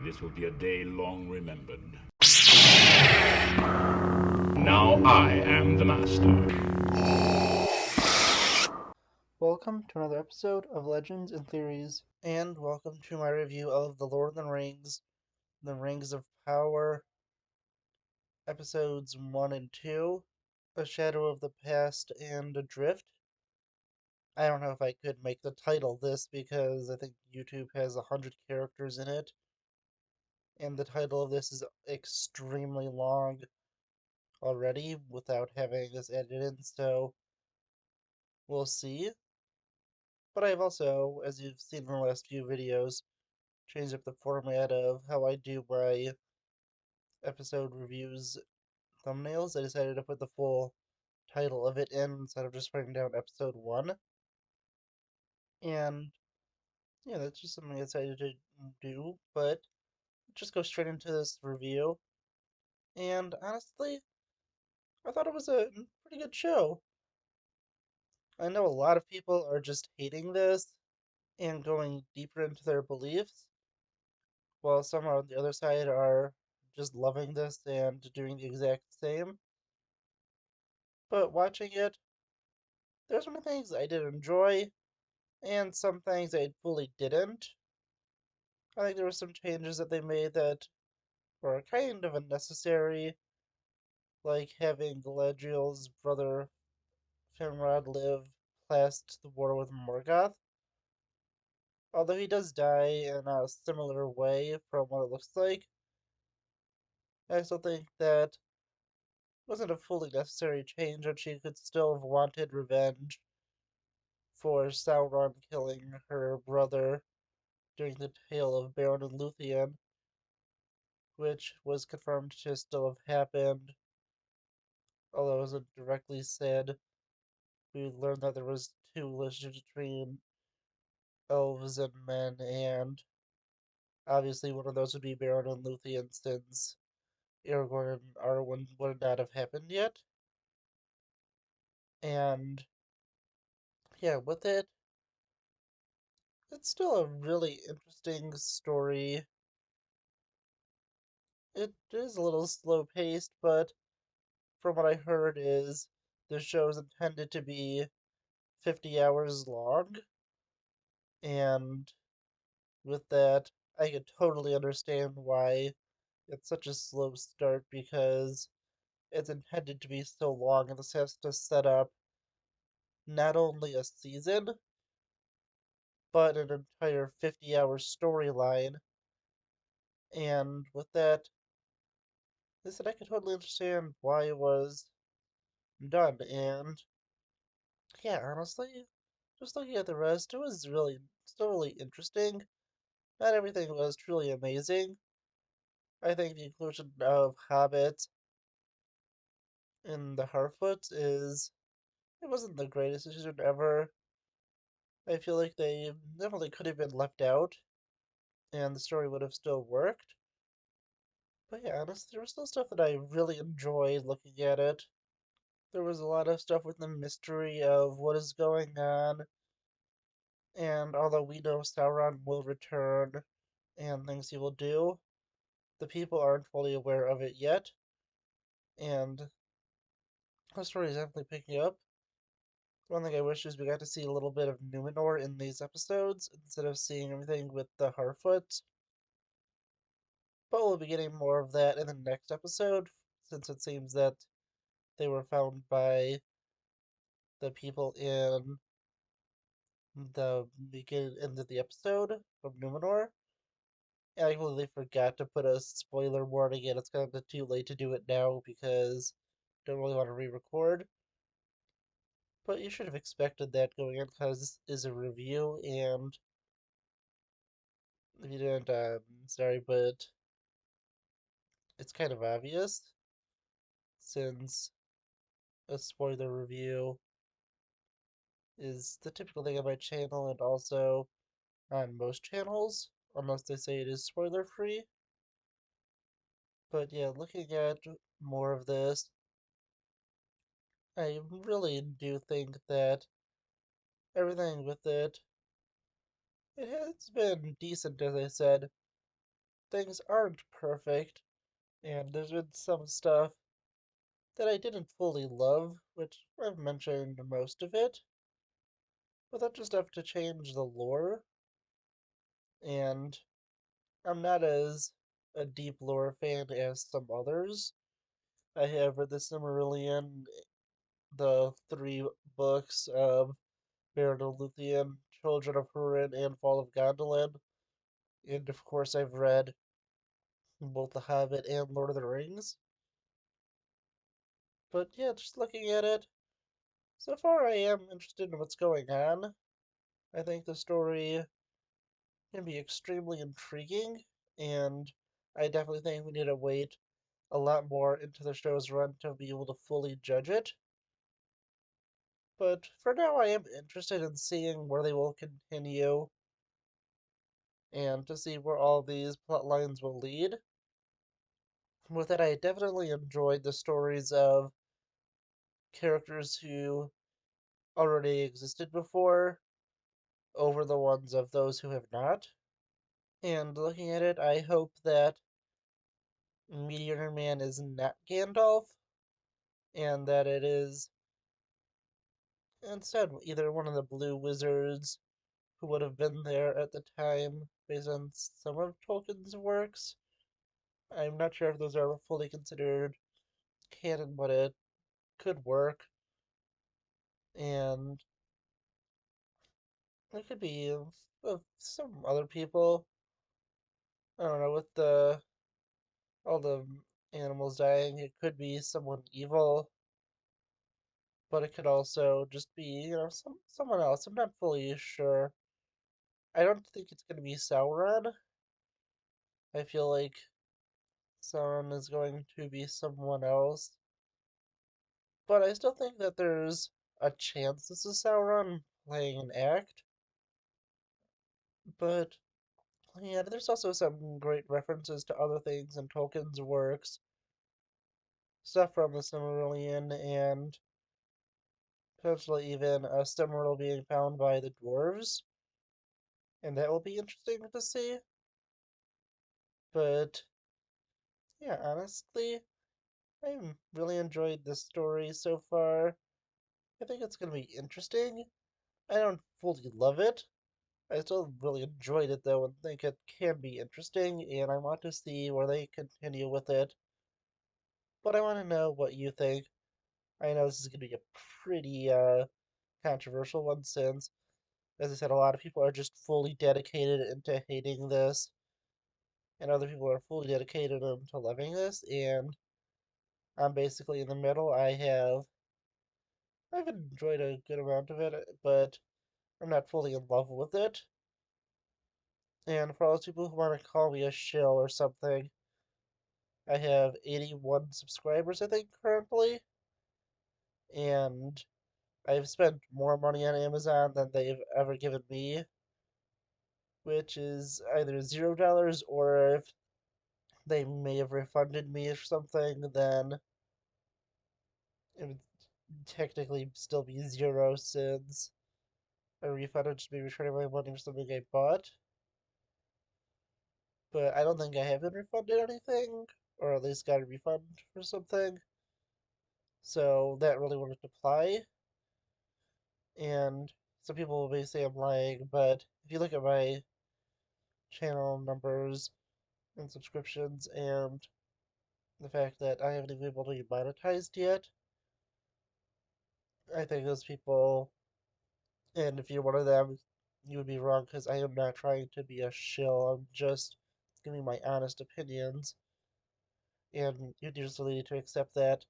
This will be a day long remembered. Now I am the master. Welcome to another episode of Legends and Theories, and welcome to my review of The Lord of the Rings, The Rings of Power, episodes 1 and 2, A Shadow of the Past, and Adrift. I don't know if I could make the title this because I think YouTube has 100 characters in it, and the title of this is extremely long already without having this added in, so we'll see. But I've also, as you've seen in the last few videos, changed up the format of how I do my episode reviews thumbnails. I decided to put the full title of it in instead of just writing down episode 1. And yeah, that's just something I decided to do. But let's just go straight into this review. And honestly, I thought it was a pretty good show. I know a lot of people are just hating this and going deeper into their beliefs, while some on the other side are just loving this and doing the exact same. But watching it, there's some things I did enjoy, and some things I fully didn't. I think there were some changes that they made that were kind of unnecessary, like having Galadriel's brother Finrod live past the war with Morgoth. Although he does die in a similar way from what it looks like, I still think that wasn't a fully necessary change, and she could still have wanted revenge for Sauron killing her brother during the Tale of Beren and Luthien, which was confirmed to still have happened, although it wasn't directly said. We learned that there was two relationships between elves and men, and obviously one of those would be Beren and Luthien, since Aragorn and Arwen would not have happened yet. And yeah, with it, it's still a really interesting story. It is a little slow paced, but from what I heard is the show is intended to be 50 hours long, and with that, I could totally understand why it's such a slow start, because it's intended to be so long, and this has to set up not only a season, but an entire 50-hour storyline. And with that, I said I could totally understand why it was done. And yeah, honestly, just looking at the rest, it was really still really interesting. Not everything was truly amazing. I think the inclusion of Hobbit in the Harfoot is it wasn't the greatest decision ever. I feel like they definitely could have been left out, and the story would have still worked. But yeah, honestly, there was still stuff that I really enjoyed looking at it. There was a lot of stuff with the mystery of what is going on, and although we know Sauron will return and things he will do, the people aren't fully aware of it yet, and the story is definitely picking up. One thing I wish is we got to see a little bit of Numenor in these episodes instead of seeing everything with the Harfoot. But we'll be getting more of that in the next episode, since it seems that they were found by the people in the beginning end of the episode from Numenor. And I completely forgot to put a spoiler warning in. It's kind of too late to do it now because I don't really want to re-record. But you should have expected that going in, because this is a review, and if you didn't, sorry, but it's kind of obvious since a spoiler review is the typical thing on my channel and also on most channels, unless they say it is spoiler free. But yeah, looking at more of this, I really do think that everything with it has been decent, as I said. things aren't perfect, and there's been some stuff that I didn't fully love, which I've mentioned most of it, but that's just enough to change the lore, and I'm not as a deep lore fan as some others. I have read the Silmarillion, the three books of Baron of Luthien, Children of Húrin, and Fall of Gondolin, and of course I've read both The Hobbit and Lord of the Rings. But yeah, just looking at it, so far I am interested in what's going on. I think the story can be extremely intriguing, and I definitely think we need to wait a lot more into the show's run to be able to fully judge it. But for now, I am interested in seeing where they will continue and to see where all these plot lines will lead. With it, I definitely enjoyed the stories of characters who already existed before over the ones of those who have not. And looking at it, I hope that Meteor Man is not Gandalf, and that it is instead either one of the blue wizards who would have been there at the time based on some of Tolkien's works. I'm not sure if those are fully considered canon, but it could work. And it could be some other people. I don't know, with the all the animals dying, it could be someone evil, but it could also just be, someone else. I'm not fully sure. I don't think it's gonna be Sauron. I feel like Sauron is going to be someone else. But I still think that there's a chance this is Sauron playing an act. But yeah, there's also some great references to other things in Tolkien's works, stuff from the Silmarillion, and potentially even a Silmaril being found by the dwarves, and that will be interesting to see. But yeah, honestly, I've really enjoyed this story so far. I think it's going to be interesting. I don't fully love it. I still really enjoyed it though and think it can be interesting, and I want to see where they continue with it. But I want to know what you think. I know this is going to be a pretty controversial one since, as I said, a lot of people are just fully dedicated into hating this, and other people are fully dedicated into loving this, and I'm basically in the middle. I've enjoyed a good amount of it, but I'm not fully in love with it. And for all those people who want to call me a shill or something, I have 81 subscribers, I think, currently, and I've spent more money on Amazon than they've ever given me, which is either $0, or if they may have refunded me or something, then it would technically still be zero since a refund would just be returning my money for something I bought. But I don't think I have been refunded anything, or at least got a refund for something. So that really wouldn't apply. And some people may say I'm lying, but if you look at my channel numbers and subscriptions and the fact that I haven't even been able to get monetized yet, I think those people, and if you're one of them, you would be wrong because I am not trying to be a shill. I'm just giving my honest opinions, and you just need to accept that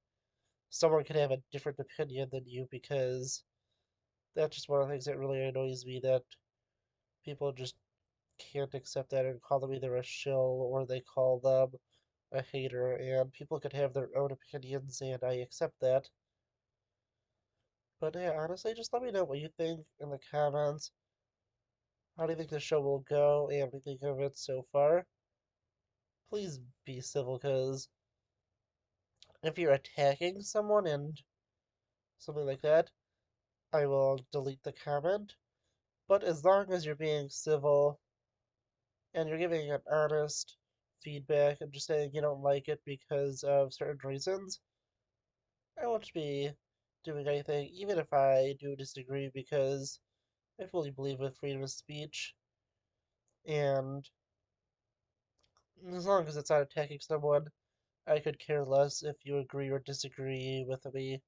someone can have a different opinion than you because that's just one of the things that really annoys me that people just can't accept that and call them either a shill or they call them a hater, and people could have their own opinions, and I accept that. But yeah, honestly, just let me know what you think in the comments. How do you think the show will go, and what do you think of it so far? Please be civil, because if you're attacking someone and something like that, I will delete the comment. But as long as you're being civil and you're giving an honest, feedback and just saying you don't like it because of certain reasons, I won't be doing anything, even if I do disagree, because I fully believe in freedom of speech, and as long as it's not attacking someone, I could care less if you agree or disagree with me.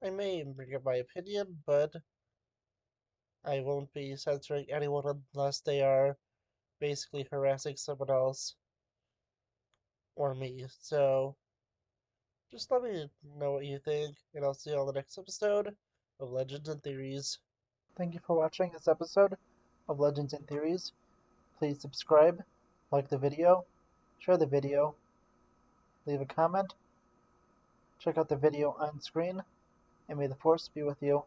I may bring up my opinion, but I won't be censoring anyone unless they are basically harassing someone else or me. So just let me know what you think, and I'll see you on the next episode of Legends and Theories. Thank you for watching this episode of Legends and Theories. Please subscribe, like the video, share the video, leave a comment, check out the video on screen, and may the Force be with you.